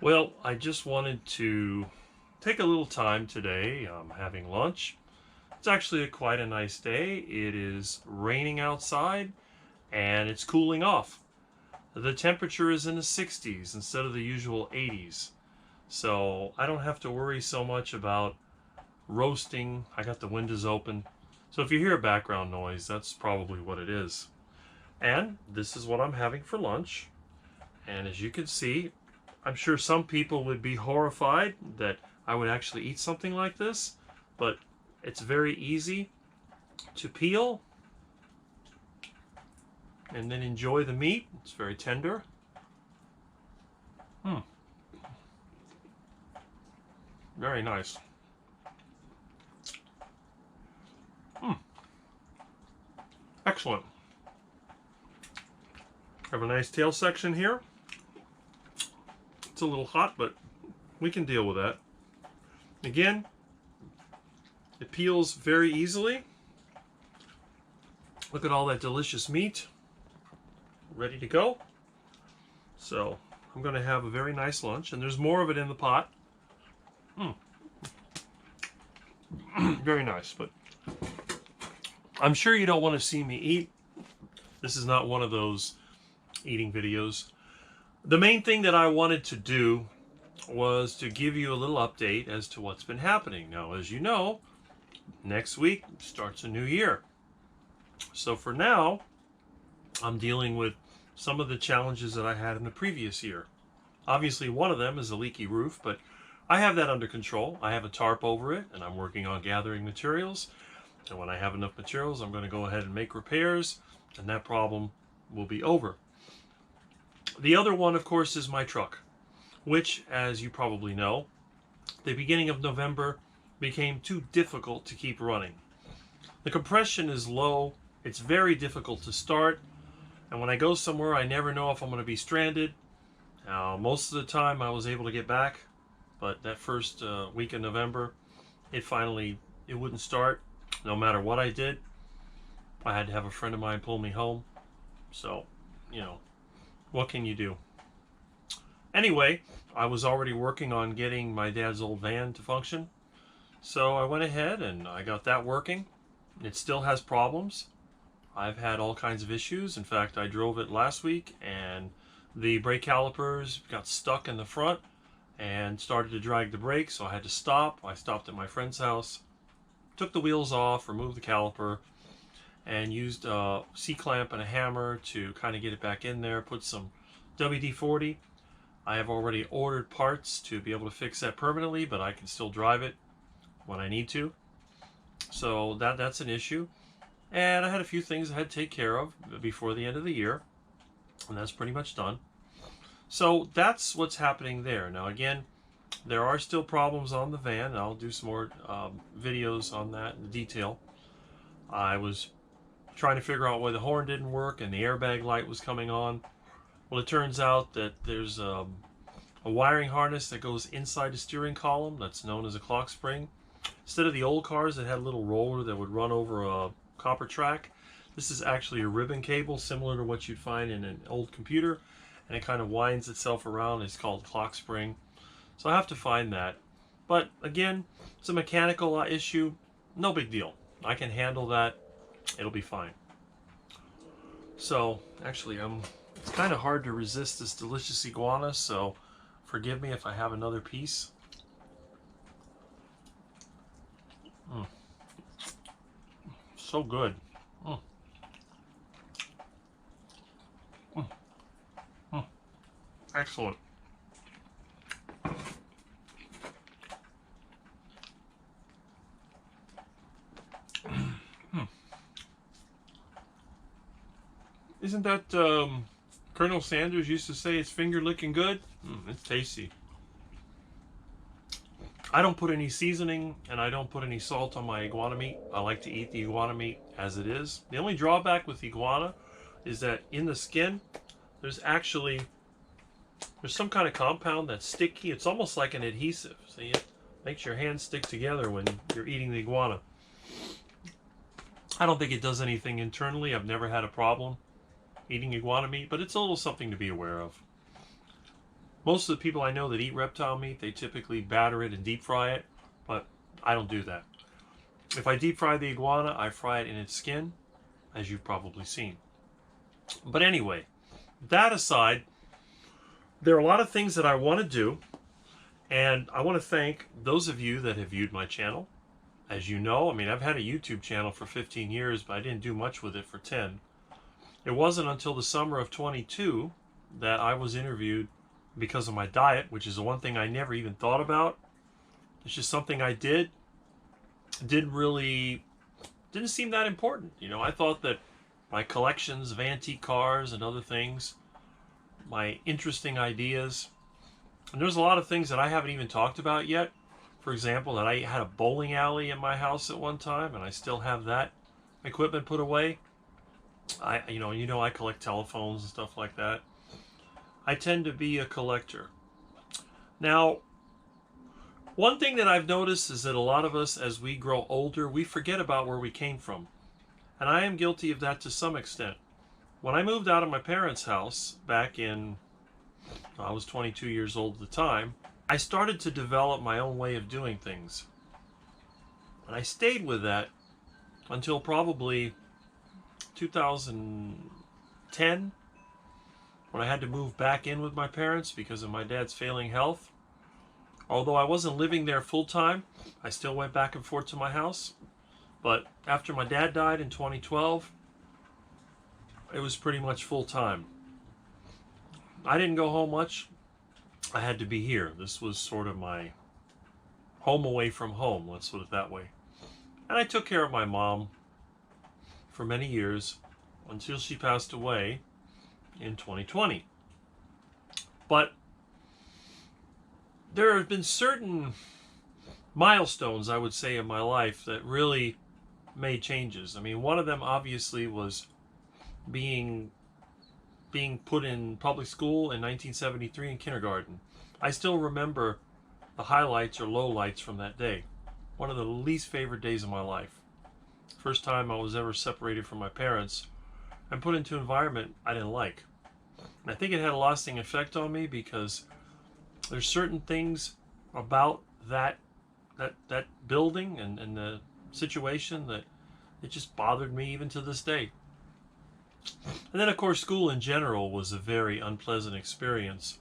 Well, I just wanted to take a little time today. I'm having lunch. It's actually quite a nice day. It is raining outside and it's cooling off. The temperature is in the 60s instead of the usual 80s. So I don't have to worry so much about roasting. I got the windows open. So if you hear background noise, that's probably what it is. And this is what I'm having for lunch. And as you can see, I'm sure some people would be horrified that I would actually eat something like this, but it's very easy to peel and then enjoy the meat. It's very tender. Hmm. Very nice. Hmm. Excellent. Have a nice tail section here. It's a little hot, but we can deal with that. Again, it peels very easily. Look at all that delicious meat ready to go. So I'm going to have a very nice lunch, and there's more of it in the pot. Very nice, but I'm sure you don't want to see me eat. This is not one of those eating videos. The main thing that I wanted to do was to give you a little update as to what's been happening. Now, as you know, next week starts a new year. So for now, I'm dealing with some of the challenges that I had in the previous year. Obviously, one of them is a leaky roof, but I have that under control. I have a tarp over it, and I'm working on gathering materials. And when I have enough materials, I'm going to go ahead and make repairs, and that problem will be over. The other one, of course, is my truck, which, as you probably know, the beginning of November became too difficult to keep running. The compression is low, it's very difficult to start, and when I go somewhere, I never know if I'm going to be stranded. Most of the time, I was able to get back, but that first week of November, it wouldn't start. No matter what I did, I had to have a friend of mine pull me home. So, what can you do? Anyway, I was already working on getting my dad's old van to function. So I went ahead and I got that working. It still has problems. I've had all kinds of issues. In fact, I drove it last week and the brake calipers got stuck in the front and started to drag the brake, so I had to stop. I stopped at my friend's house, took the wheels off, removed the caliper, and used a C-clamp and a hammer to kind of get it back in there, put some WD-40. I have already ordered parts to be able to fix that permanently, but I can still drive it when I need to. So that's an issue. And I had a few things I had to take care of before the end of the year, and that's pretty much done. So that's what's happening there. Now again, there are still problems on the van, and I'll do some more videos on that in detail. I was trying to figure out why the horn didn't work and the airbag light was coming on. Well, it turns out that there's a wiring harness that goes inside the steering column that's known as a clock spring. Instead of the old cars that had a little roller that would run over a copper track, this is actually a ribbon cable similar to what you'd find in an old computer, and it kind of winds itself around. It's called clock spring. So I have to find that. But again, it's a mechanical issue. No big deal. I can handle that. It'll be fine. So actually, it's kind of hard to resist this delicious iguana, so forgive me if I have another piece. So good. Excellent. Isn't that Colonel Sanders used to say it's finger licking good? It's tasty. I don't put any seasoning and I don't put any salt on my iguana meat. I like to eat the iguana meat as it is. The only drawback with iguana is that in the skin, there's some kind of compound that's sticky. It's almost like an adhesive. See, it makes your hands stick together when you're eating the iguana. I don't think it does anything internally. I've never had a problem eating iguana meat, but it's a little something to be aware of. Most of the people I know that eat reptile meat, they typically batter it and deep fry it, but I don't do that. If I deep fry the iguana, I fry it in its skin, as you've probably seen. But anyway, that aside, there are a lot of things that I want to do, and I want to thank those of you that have viewed my channel. As you know, I mean, I've had a YouTube channel for 15 years, but I didn't do much with it for 10. It wasn't until the summer of 22 that I was interviewed because of my diet, which is the one thing I never even thought about. It's just something I did. Didn't seem that important. You know, I thought that my collections of antique cars and other things, my interesting ideas, and there's a lot of things that I haven't even talked about yet. For example, that I had a bowling alley in my house at one time, and I still have that equipment put away. I collect telephones and stuff like that. I tend to be a collector. Now, one thing that I've noticed is that a lot of us, as we grow older, we forget about where we came from. And I am guilty of that to some extent. When I moved out of my parents' house back in, I was 22 years old at the time, I started to develop my own way of doing things. And I stayed with that until probably 2010, when I had to move back in with my parents because of my dad's failing health. Although I wasn't living there full time, I still went back and forth to my house. But after my dad died in 2012, it was pretty much full time. I didn't go home much. I had to be here. This was sort of my home away from home, let's put it that way. And I took care of my mom for many years until she passed away in 2020. But there have been certain milestones, I would say, in my life that really made changes. I mean, one of them obviously was being put in public school in 1973 in kindergarten. I still remember the highlights or lowlights from that day. One of the least favorite days of my life. First time I was ever separated from my parents and put into an environment I didn't like. And I think it had a lasting effect on me because there's certain things about that building and the situation that it just bothered me even to this day. And then, of course, school in general was a very unpleasant experience.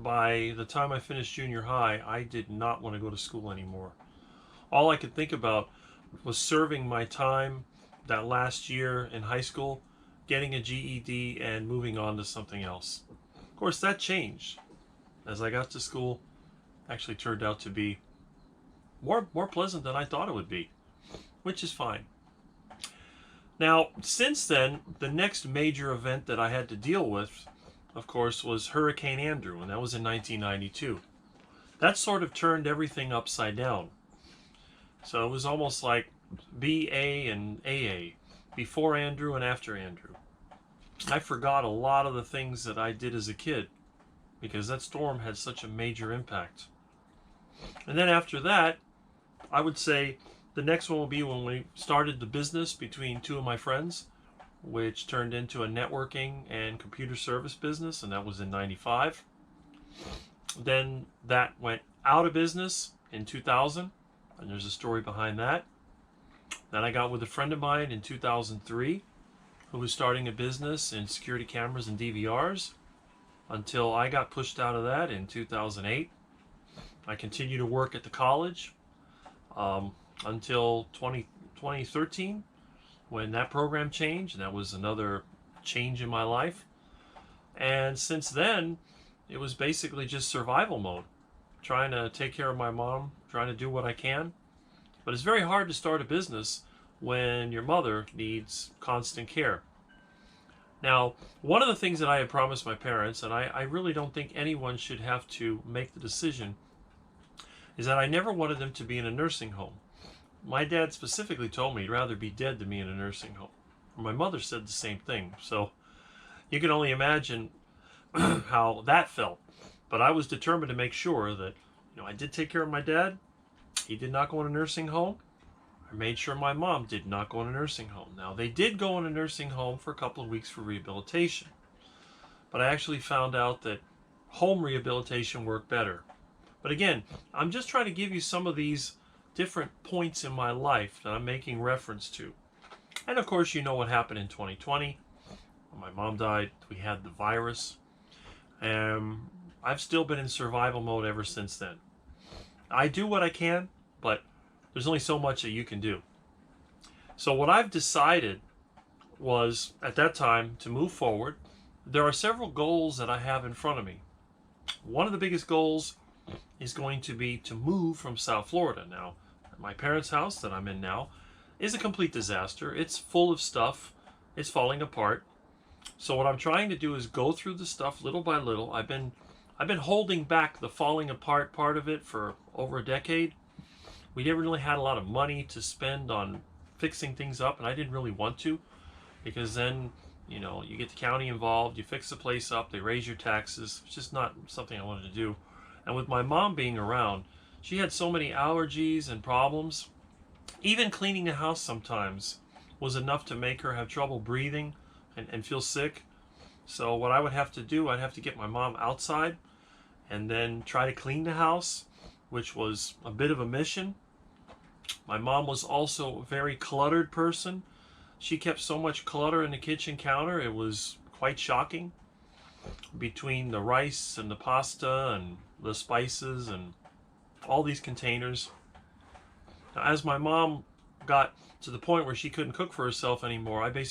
By the time I finished junior high, I did not want to go to school anymore. All I could think about was serving my time that last year in high school, getting a GED, and moving on to something else. Of course, that changed. As I got to school, actually turned out to be more pleasant than I thought it would be, which is fine. Now, since then, the next major event that I had to deal with, of course, was Hurricane Andrew, and that was in 1992. That sort of turned everything upside down. So it was almost like BA and AA, before Andrew and after Andrew. I forgot a lot of the things that I did as a kid because that storm had such a major impact. And then after that, I would say the next one will be when we started the business between two of my friends, which turned into a networking and computer service business, and that was in 95. Then that went out of business in 2000, and there's a story behind that. Then I got with a friend of mine in 2003 who was starting a business in security cameras and DVRs until I got pushed out of that in 2008. I continued to work at the college until 2013 when that program changed, and that was another change in my life. And since then, it was basically just survival mode, trying to take care of my mom, trying to do what I can. But it's very hard to start a business when your mother needs constant care. Now, one of the things that I had promised my parents, and I really don't think anyone should have to make the decision, is that I never wanted them to be in a nursing home. My dad specifically told me he'd rather be dead than be in a nursing home. My mother said the same thing. So you can only imagine how that felt. But I was determined to make sure that, I did take care of my dad. He did not go in a nursing home. I made sure my mom did not go in a nursing home. Now, they did go in a nursing home for a couple of weeks for rehabilitation. But I actually found out that home rehabilitation work better. But again, I'm just trying to give you some of these different points in my life that I'm making reference to. And of course, you know what happened in 2020. When my mom died, we had the virus. I've still been in survival mode ever since then. I do what I can, but there's only so much that you can do. So what I've decided was, at that time, to move forward. There are several goals that I have in front of me. One of the biggest goals is going to be to move from South Florida. Now, my parents' house that I'm in now is a complete disaster. It's full of stuff. It's falling apart. So what I'm trying to do is go through the stuff little by little. I've been holding back the falling apart part of it for over a decade. We never really had a lot of money to spend on fixing things up, and I didn't really want to, because then, you know, you get the county involved, you fix the place up, they raise your taxes. It's just not something I wanted to do. And with my mom being around, she had so many allergies and problems. Even cleaning the house sometimes was enough to make her have trouble breathing and feel sick. So what I would have to do, I'd have to get my mom outside and then try to clean the house, which was a bit of a mission. My mom was also a very cluttered person. She kept so much clutter in the kitchen counter, it was quite shocking. Between the rice and the pasta and the spices and all these containers. Now, as my mom got to the point where she couldn't cook for herself anymore, I basically